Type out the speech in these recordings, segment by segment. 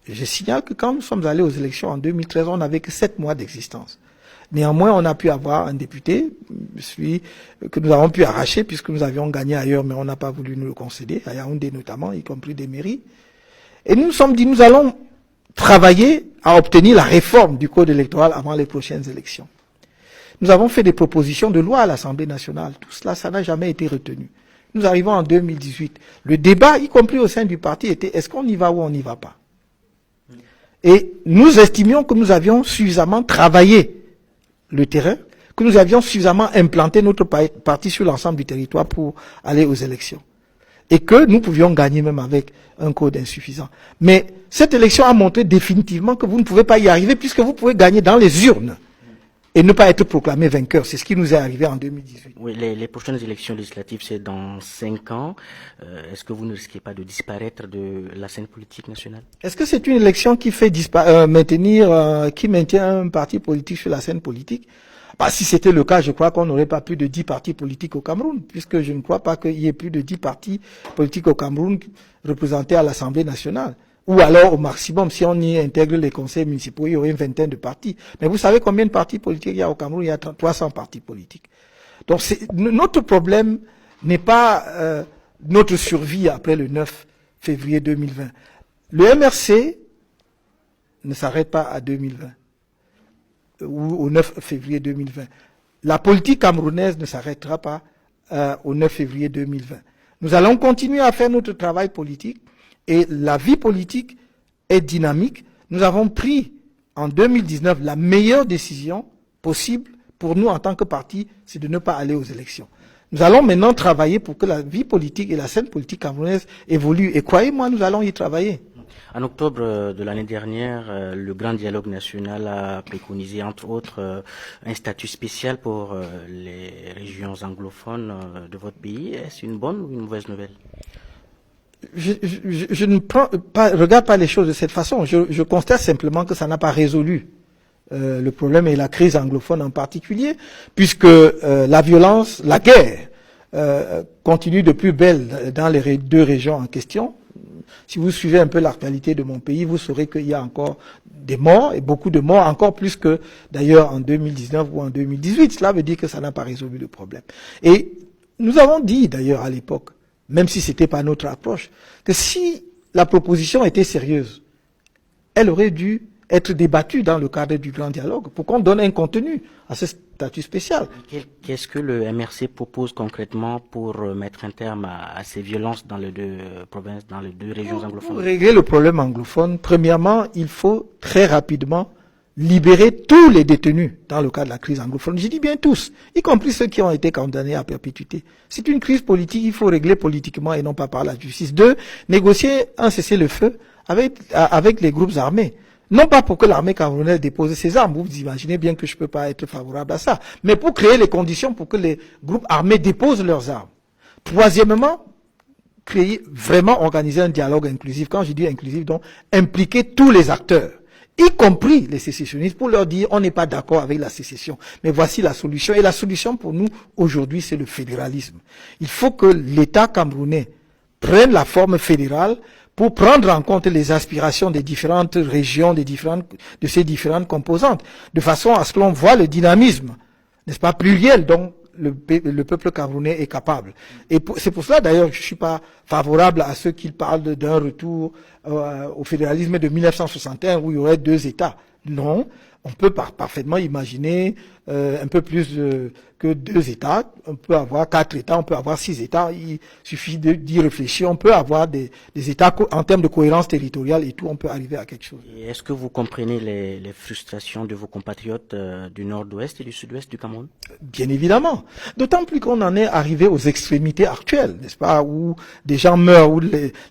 Je signale que quand nous sommes allés aux élections en 2013, on n'avait que 7 mois d'existence. Néanmoins, on a pu avoir un député, celui que nous avons pu arracher puisque nous avions gagné ailleurs, mais on n'a pas voulu nous le concéder, à Yaoundé notamment, y compris des mairies. Et nous nous sommes dit, nous allons travailler à obtenir la réforme du code électoral avant les prochaines élections. Nous avons fait des propositions de loi à l'Assemblée nationale. Tout cela, ça n'a jamais été retenu. Nous arrivons en 2018. Le débat, y compris au sein du parti, était est-ce qu'on y va ou on n'y va pas? Et nous estimions que nous avions suffisamment travaillé le terrain, que nous avions suffisamment implanté notre parti sur l'ensemble du territoire pour aller aux élections. Et que nous pouvions gagner même avec un code insuffisant. Mais cette élection a montré définitivement que vous ne pouvez pas y arriver puisque vous pouvez gagner dans les urnes et ne pas être proclamé vainqueur. C'est ce qui nous est arrivé en 2018. Oui, les prochaines élections législatives, c'est dans 5 ans. Est-ce que vous ne risquez pas de disparaître de la scène politique nationale? Est-ce que c'est une élection qui fait qui maintient un parti politique sur la scène politique? Bah, si c'était le cas, je crois qu'on n'aurait pas plus de 10 partis politiques au Cameroun, puisque je ne crois pas qu'il y ait plus de 10 partis politiques au Cameroun représentés à l'Assemblée nationale. Ou alors, au maximum, si on y intègre les conseils municipaux, il y aurait une vingtaine de partis. Mais vous savez combien de partis politiques il y a au Cameroun? Il y a 300 partis politiques. Donc, notre problème n'est pas notre survie après le 9 février 2020. Le MRC ne s'arrête pas à 2020, ou au 9 février 2020. La politique camerounaise ne s'arrêtera pas au 9 février 2020. Nous allons continuer à faire notre travail politique. Et la vie politique est dynamique. Nous avons pris en 2019 la meilleure décision possible pour nous en tant que parti, c'est de ne pas aller aux élections. Nous allons maintenant travailler pour que la vie politique et la scène politique camerounaise évoluent. Et croyez-moi, nous allons y travailler. En octobre de l'année dernière, le Grand Dialogue National a préconisé, entre autres, un statut spécial pour les régions anglophones de votre pays. Est-ce une bonne ou une mauvaise nouvelle? Je ne regarde pas les choses de cette façon. Je constate simplement que ça n'a pas résolu le problème et la crise anglophone en particulier, puisque la violence, la guerre continue de plus belle dans les 2 régions en question. Si vous suivez un peu l'actualité de mon pays, vous saurez qu'il y a encore des morts, et beaucoup de morts, encore plus que d'ailleurs en 2019 ou en 2018. Cela veut dire que ça n'a pas résolu le problème. Et nous avons dit d'ailleurs à l'époque, même si c'était pas notre approche, que si la proposition était sérieuse, elle aurait dû être débattue dans le cadre du grand dialogue pour qu'on donne un contenu à ce statut spécial. Qu'est-ce que le MRC propose concrètement pour mettre un terme à ces violences dans les 2 provinces, dans les 2 régions anglophones? Pour régler le problème anglophone, premièrement, il faut très rapidement libérer tous les détenus dans le cas de la crise anglophone. Je dis bien tous, y compris ceux qui ont été condamnés à perpétuité. C'est une crise politique, il faut régler politiquement et non pas par la justice. 2, négocier un cessez-le-feu avec les groupes armés. Non pas pour que l'armée camerounaise dépose ses armes, vous imaginez bien que je ne peux pas être favorable à ça, mais pour créer les conditions pour que les groupes armés déposent leurs armes. Troisièmement, organiser un dialogue inclusif. Quand je dis inclusif, donc impliquer tous les acteurs, y compris les sécessionnistes, pour leur dire on n'est pas d'accord avec la sécession, mais voici la solution. Et la solution pour nous, aujourd'hui, c'est le fédéralisme. Il faut que l'État camerounais prenne la forme fédérale pour prendre en compte les aspirations des différentes régions, de ces différentes composantes, de façon à ce que l'on voit le dynamisme, n'est-ce pas, pluriel, dont le peuple camerounais est capable. Et c'est pour cela, d'ailleurs, que je ne suis pas favorable à ceux qui parlent d'un retour au fédéralisme de 1961 où il y aurait 2 États. Non, on peut parfaitement imaginer un peu plus que 2 États. On peut avoir 4 États, on peut avoir 6 États. Il suffit d'y réfléchir. On peut avoir des États en termes de cohérence territoriale et tout. On peut arriver à quelque chose. Et est-ce que vous comprenez les frustrations de vos compatriotes du nord-ouest et du sud-ouest du Cameroun? Bien évidemment. D'autant plus qu'on en est arrivé aux extrémités actuelles, n'est-ce pas, où des gens meurent, où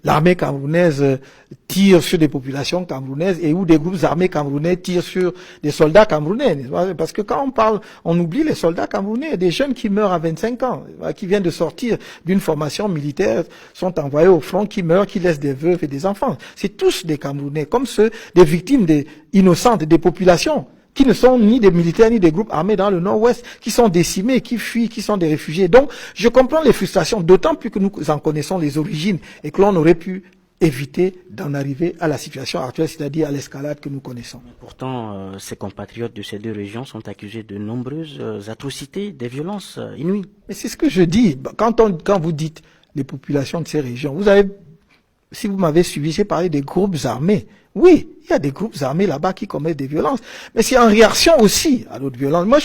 l'armée camerounaise tire sur des populations camerounaises et où des groupes armés camerounais tirent sur des soldats camerounais. Parce que quand on parle, on oublie les soldats camerounais, des jeunes qui meurent à 25 ans, qui viennent de sortir d'une formation militaire, sont envoyés au front, qui meurent, qui laissent des veuves et des enfants. C'est tous des Camerounais, comme ceux des victimes innocentes des populations, qui ne sont ni des militaires ni des groupes armés dans le nord-ouest, qui sont décimés, qui fuient, qui sont des réfugiés. Donc, je comprends les frustrations, d'autant plus que nous en connaissons les origines et que l'on aurait pu éviter d'en arriver à la situation actuelle, c'est-à-dire à l'escalade que nous connaissons. Pourtant, ces compatriotes de ces deux régions sont accusés de nombreuses atrocités, des violences inouïes. Mais c'est ce que je dis. Quand vous dites les populations de ces régions, si vous m'avez suivi, j'ai parlé des groupes armés. Oui, il y a des groupes armés là-bas qui commettent des violences, mais c'est en réaction aussi à d'autres violences. Moi,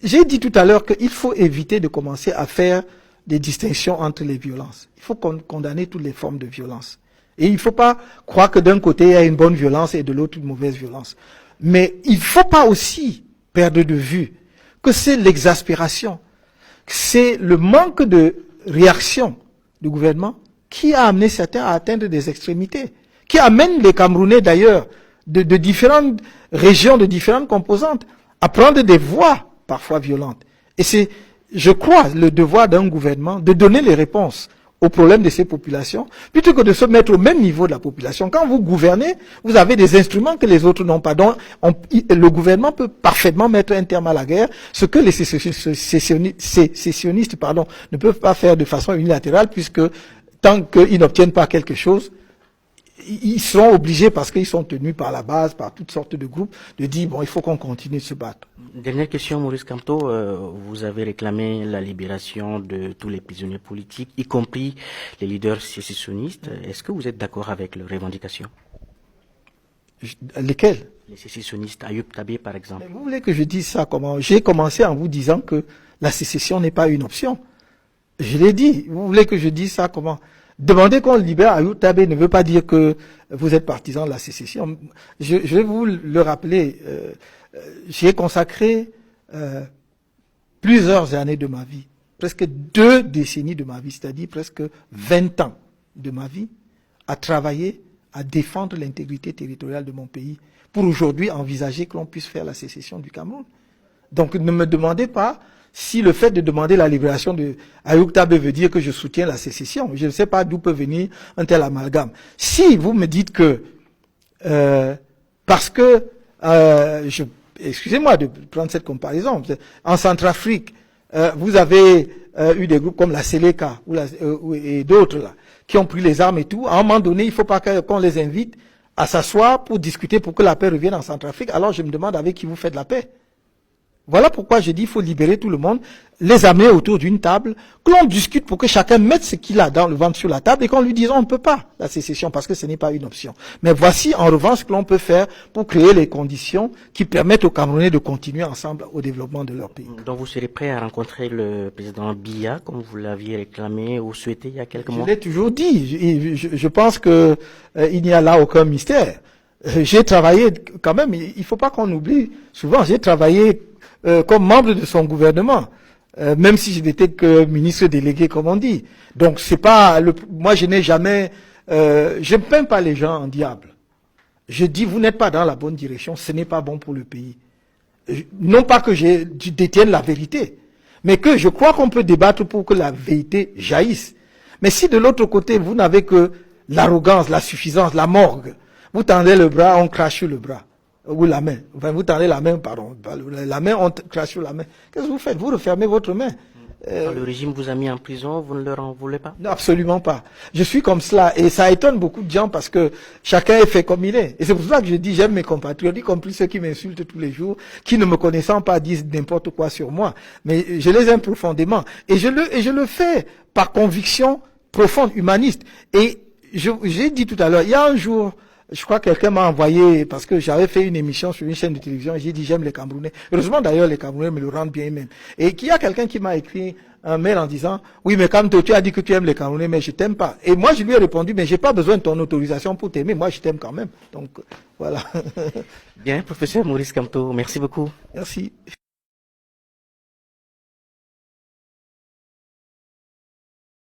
j'ai dit tout à l'heure qu'il faut éviter de commencer à faire des distinctions entre les violences. Il faut condamner toutes les formes de violence. Et il ne faut pas croire que d'un côté, il y a une bonne violence et de l'autre, une mauvaise violence. Mais il ne faut pas aussi perdre de vue que c'est l'exaspération, c'est le manque de réaction du gouvernement qui a amené certains à atteindre des extrémités, qui amène les Camerounais d'ailleurs, de différentes régions, de différentes composantes, à prendre des voies parfois violentes. Et c'est, je crois, le devoir d'un gouvernement de donner les réponses aux problèmes de ces populations, plutôt que de se mettre au même niveau de la population. Quand vous gouvernez, vous avez des instruments que les autres n'ont pas. Donc, le gouvernement peut parfaitement mettre un terme à la guerre, ce que les sécessionnistes ne peuvent pas faire de façon unilatérale, puisque tant qu'ils n'obtiennent pas quelque chose, ils seront obligés, parce qu'ils sont tenus par la base, par toutes sortes de groupes, de dire, bon, il faut qu'on continue de se battre. Dernière question, Maurice Kamto. Vous avez réclamé la libération de tous les prisonniers politiques, y compris les leaders sécessionnistes. Est-ce que vous êtes d'accord avec leurs revendications? Lesquels? Les sécessionnistes, Ayoub Tabé par exemple. Mais vous voulez que je dise ça comment? J'ai commencé en vous disant que la sécession n'est pas une option. Je l'ai dit. Vous voulez que je dise ça comment? Demander qu'on libère Ayoub Tabé ne veut pas dire que vous êtes partisan de la sécession. Je vais vous le rappeler. J'ai consacré plusieurs années de ma vie, presque 2 décennies de ma vie, c'est-à-dire presque 20 ans de ma vie, à travailler, à défendre l'intégrité territoriale de mon pays, pour aujourd'hui envisager que l'on puisse faire la sécession du Cameroun. Donc ne me demandez pas si le fait de demander la libération de Ayoub Tabé veut dire que je soutiens la sécession. Je ne sais pas d'où peut venir un tel amalgame. Si vous me dites que parce que excusez-moi de prendre cette comparaison, en Centrafrique, vous avez eu des groupes comme la Seleka et d'autres là, qui ont pris les armes et tout. À un moment donné, il ne faut pas qu'on les invite à s'asseoir pour discuter pour que la paix revienne en Centrafrique. Alors je me demande avec qui vous faites la paix. Voilà pourquoi je dis qu'il faut libérer tout le monde, les amener autour d'une table, que l'on discute pour que chacun mette ce qu'il a dans le ventre sur la table et qu'on lui dise on ne peut pas la sécession parce que ce n'est pas une option. Mais voici en revanche ce que l'on peut faire pour créer les conditions qui permettent aux Camerounais de continuer ensemble au développement de leur pays. Donc vous serez prêt à rencontrer le président Biya comme vous l'aviez réclamé ou souhaité il y a quelques mois? Je l'ai toujours dit. Je pense que il n'y a là aucun mystère. J'ai travaillé quand même, il ne faut pas qu'on oublie, souvent j'ai travaillé comme membre de son gouvernement, même si je n'étais que ministre délégué, comme on dit. Donc c'est pas moi je n'ai jamais, je ne peins pas les gens en diable. Je dis vous n'êtes pas dans la bonne direction, ce n'est pas bon pour le pays. Non pas que je détienne la vérité, mais que je crois qu'on peut débattre pour que la vérité jaillisse. Mais si de l'autre côté vous n'avez que l'arrogance, la suffisance, la morgue, vous tendez le bras, on crache sur le bras. Ou la main. Enfin, vous tendez la main, pardon. La main, on crache sur la main. Qu'est-ce que vous faites? Vous refermez votre main. Quand le régime vous a mis en prison, vous ne leur en voulez pas? Non, absolument pas. Je suis comme cela. Et ça étonne beaucoup de gens parce que chacun est fait comme il est. Et c'est pour ça que je dis j'aime mes compatriotes, y compris ceux qui m'insultent tous les jours, qui ne me connaissant pas disent n'importe quoi sur moi. Mais je les aime profondément. Et je le fais par conviction profonde, humaniste. Et j'ai dit tout à l'heure, il y a un jour, je crois que quelqu'un m'a envoyé, parce que j'avais fait une émission sur une chaîne de télévision, et j'ai dit j'aime les Camerounais. Heureusement d'ailleurs les Camerounais me le rendent bien même. Et qu'il y a quelqu'un qui m'a écrit un mail en disant, oui mais Kamto, tu as dit que tu aimes les Camerounais, mais je t'aime pas. Et moi je lui ai répondu, mais j'ai pas besoin de ton autorisation pour t'aimer, moi je t'aime quand même. Donc voilà. Bien, professeur Maurice Kamto, merci beaucoup. Merci.